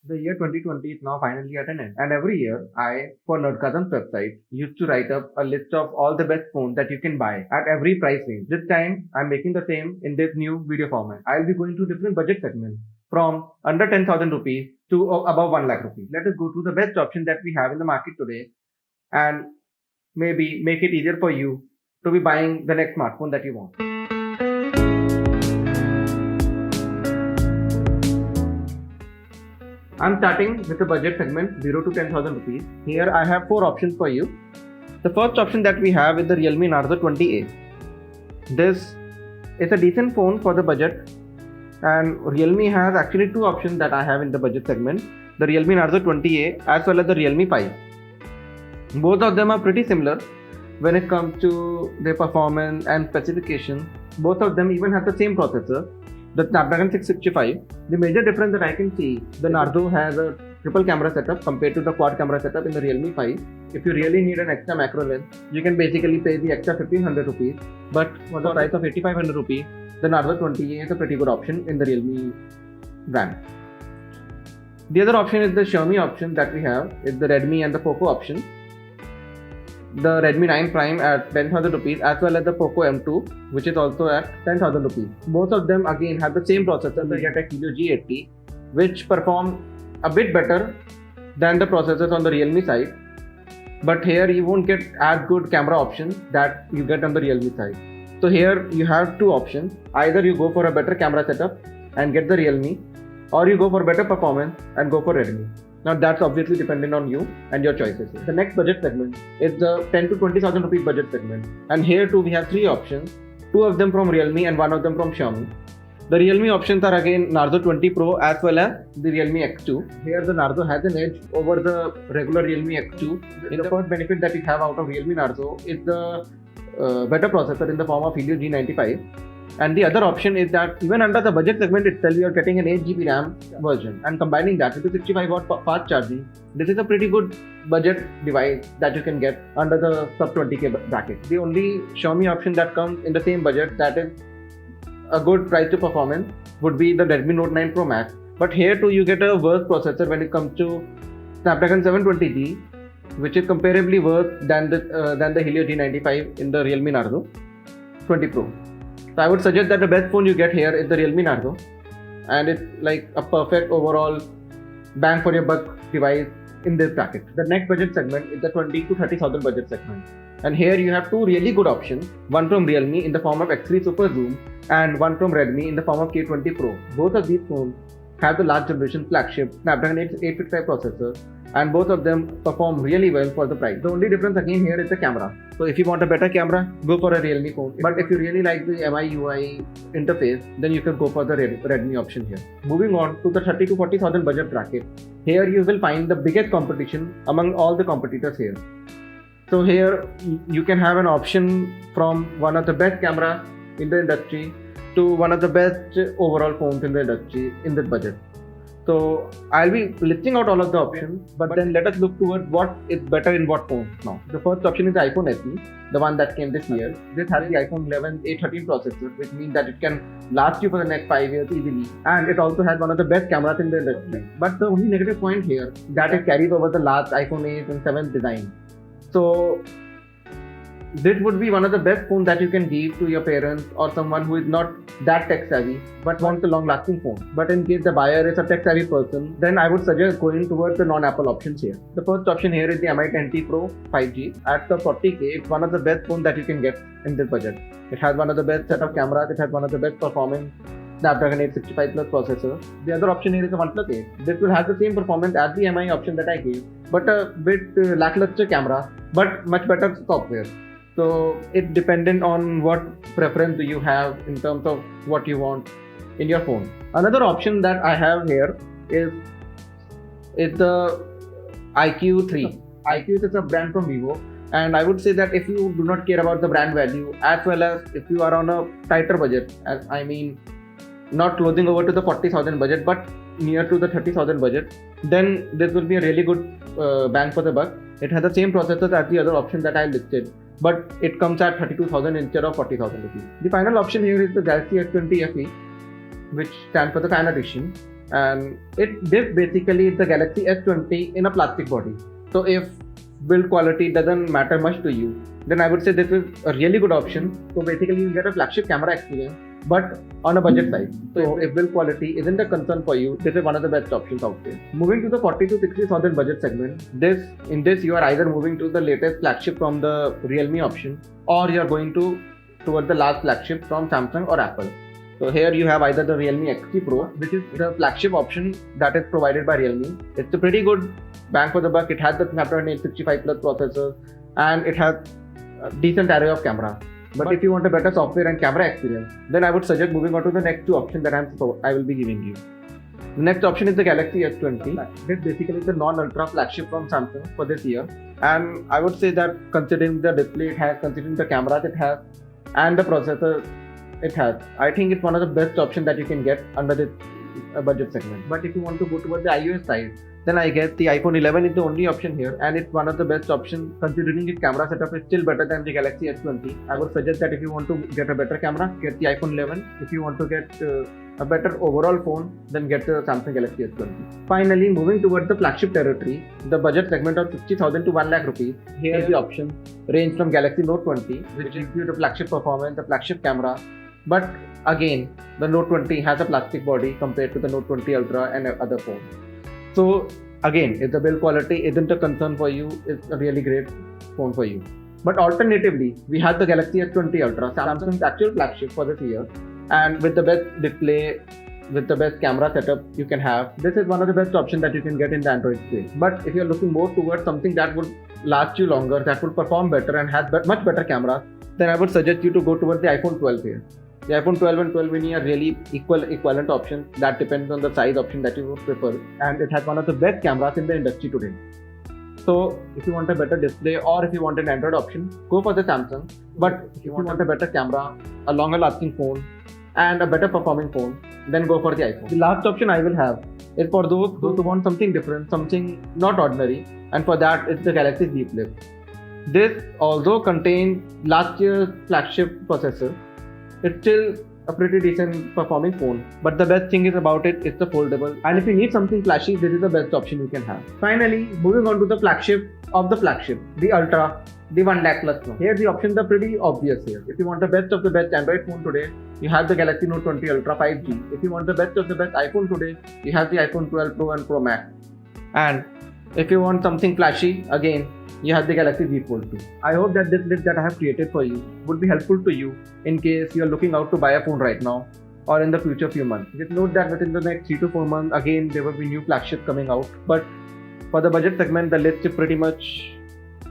The year 2020 is now finally at an end, and every year I, for Nerdcasm's website, used to write up a list of all the best phones that you can buy at every price range. This time, I'm making the same in this new video format. I'll be going through different budget segments from under 10,000 rupees to above 1 lakh rupees. Let us go through the best options that we have in the market today and maybe make it easier for you to be buying the next smartphone that you want. I'm starting with the budget segment 0 to 10,000 rupees. Here I have 4 options for you. The first option that we have is the Realme Narzo 20A. This is a decent phone for the budget, and Realme has actually 2 options that I have in the budget segment, the Realme Narzo 20A as well as the Realme 5. Both of them are pretty similar when it comes to their performance and specifications. Both of them even have the same processor, the Snapdragon 665. The major difference that I can see, the Narzo has a triple camera setup compared to the quad camera setup in the Realme 5. If you really need an extra macro lens, you can basically pay the extra 1500 rupees. But for the price of 8500 rupees, the Narzo 20A is a pretty good option in the Realme brand. The other option is the Xiaomi option that we have, is the Redmi and the Poco option. The Redmi 9 Prime at 10,000 rupees as well as the Poco M2, which is also at 10,000 rupees. Both of them again have the same processor, the MediaTek Helio G80, which perform a bit better than the processors on the Realme side. But here you won't get as good camera options that you get on the Realme side. So here you have 2 options. Either you go for a better camera setup and get the Realme, or you go for better performance and go for Redmi. Now that's obviously dependent on you and your choices. The next budget segment is the 10 to 20,000 rupees budget segment. And here too we have 3 options, 2 of them from Realme and 1 of them from Xiaomi. The Realme options are again Narzo 20 Pro as well as the Realme X2. Here the Narzo has an edge over the regular Realme X2. The first benefit that you have out of Realme Narzo is the better processor in the form of Helio G95. And the other option is that even under the budget segment itself, you are getting an 8GB RAM version, and combining that with the 65 watt fast charging, this is a pretty good budget device that you can get under the sub 20k bracket. The only Xiaomi option that comes in the same budget that is a good price to performance would be the Redmi Note 9 Pro Max. But here too you get a worse processor when it comes to Snapdragon 720G, which is comparably worse than the Helio G95 in the Realme Narzo 20 Pro. So I would suggest that the best phone you get here is the Realme Narzo, and it's like a perfect overall bang for your buck device in this bracket. The next budget segment is the 20 to 30,000 budget segment, and here you have 2 really good options, one from Realme in the form of X3 Super Zoom and one from Redmi in the form of K20 Pro. Both of these phones have the last generation flagship Snapdragon 855 processor, and both of them perform really well for the price. The only difference again here is the camera. So if you want a better camera, go for a Realme phone. But if you really like the MIUI interface, then you can go for the Redmi option here. Moving on to the 30 to 40,000 budget bracket, here you will find the biggest competition among all the competitors here. So here you can have an option from one of the best cameras in the industry to one of the best overall phones in the industry in this budget. So I'll be listing out all of the options, but then let us look towards what is better in what phone now. The first option is the iPhone SE, the one that came this year. This has the iPhone 11 A13 processor, which means that it can last you for the next 5 years easily. And it also has one of the best cameras in the industry. But the only negative point here is that it carries over the last iPhone 8 and 7 design. So this would be one of the best phones that you can give to your parents or someone who is not that tech savvy but wants a long lasting phone. But in case the buyer is a tech savvy person, then I would suggest going towards the non-Apple options here. The first option here is the Mi 10T Pro 5G at the 40k. It's one of the best phones that you can get in this budget. It has one of the best set of cameras, it has one of the best performing Snapdragon 865 plus processor. The other option here is the OnePlus 8. This will have the same performance as the Mi option that I gave, but a bit lackluster camera, but much better software. So it's dependent on what preference do you have in terms of what you want in your phone. Another option that I have here is the IQ3. IQ is a brand from Vivo, and I would say that if you do not care about the brand value, as well as if you are on a tighter budget, as I mean not closing over to the 40,000 budget but near to the 30,000 budget, then this will be a really good bang for the buck. It has the same processors as the other option that I listed, but it comes at 32,000 instead of 40,000 rupees. The final option here is the Galaxy S20 FE, which stands for the Fan Edition. and this basically is the Galaxy S20 in a plastic body. So if build quality doesn't matter much to you, then I would say this is a really good option. So basically you get a flagship camera experience, but on a budget side. So if build quality isn't a concern for you, this is one of the best options out there. Moving to the 40 to 60,000 budget segment, in this you are either moving to the latest flagship from the Realme option, or you are going towards the last flagship from Samsung or Apple. So here you have either the Realme XT Pro, which is the flagship option that is provided by Realme. It's a pretty good bang for the buck. It has the Snapdragon 865 Plus processor, and it has a decent array of camera. But if you want a better software and camera experience, then I would suggest moving on to the next two options that I will be giving you. The next option is the Galaxy S20. This basically is the non-ultra flagship from Samsung for this year. And I would say that considering the display it has, considering the cameras it has, and the processor it has, I think it's one of the best options that you can get under this budget segment. But if you want to go towards the iOS side, then I guess the iPhone 11 is the only option here, and it's one of the best options considering its camera setup is still better than the Galaxy S20. I would suggest that if you want to get a better camera, get the iPhone 11. If you want to get a better overall phone, then get the Samsung Galaxy S20. Finally, moving towards the flagship territory, the budget segment of 60,000 to 1 lakh rupees. Here the options range from Galaxy Note 20, which gives you the flagship performance, the flagship camera. But again, the Note 20 has a plastic body compared to the Note 20 Ultra and other phones. So again, if the build quality isn't a concern for you, it's a really great phone for you. But alternatively, we have the Galaxy S20 Ultra, Samsung's actual flagship for this year, and with the best display, with the best camera setup you can have, this is one of the best options that you can get in the Android space. But if you're looking more towards something that would last you longer, that will perform better and has much better cameras, then I would suggest you to go towards the iPhone 12 here. The iPhone 12 and 12 mini are really equivalent options. That depends on the size option that you would prefer, and it has one of the best cameras in the industry today. So if you want a better display or if you want an Android option, go for the Samsung. But if you want a better camera, a longer lasting phone, and a better performing phone, then go for the iPhone. The last option I will have is for those who want something different, something not ordinary, and for that it's the Galaxy Z Flip. This although contains last year's flagship processor, it's still a pretty decent performing phone, but the best thing is about it's the foldable, and if you need something flashy, this is the best option you can have. Finally, moving on to the flagship of the flagship, the Ultra, the 1 lakh plus one. Here the options are pretty obvious here. If you want the best of the best Android phone today, you have the Galaxy Note 20 Ultra 5G. If you want the best of the best iPhone today, you have the iPhone 12 Pro and Pro Max. And if you want something flashy, again, you have the Galaxy Z Fold 2. I hope that this list that I have created for you would be helpful to you in case you are looking out to buy a phone right now or in the future few months. Just note that within the next 3 to 4 months, again, there will be new flagships coming out. But for the budget segment, the list is pretty much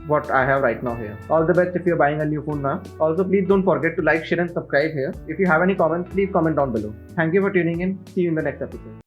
what I have right now here. All the best if you're buying a new phone now. Also, please don't forget to like, share and subscribe here. If you have any comments, please comment down below. Thank you for tuning in. See you in the next episode.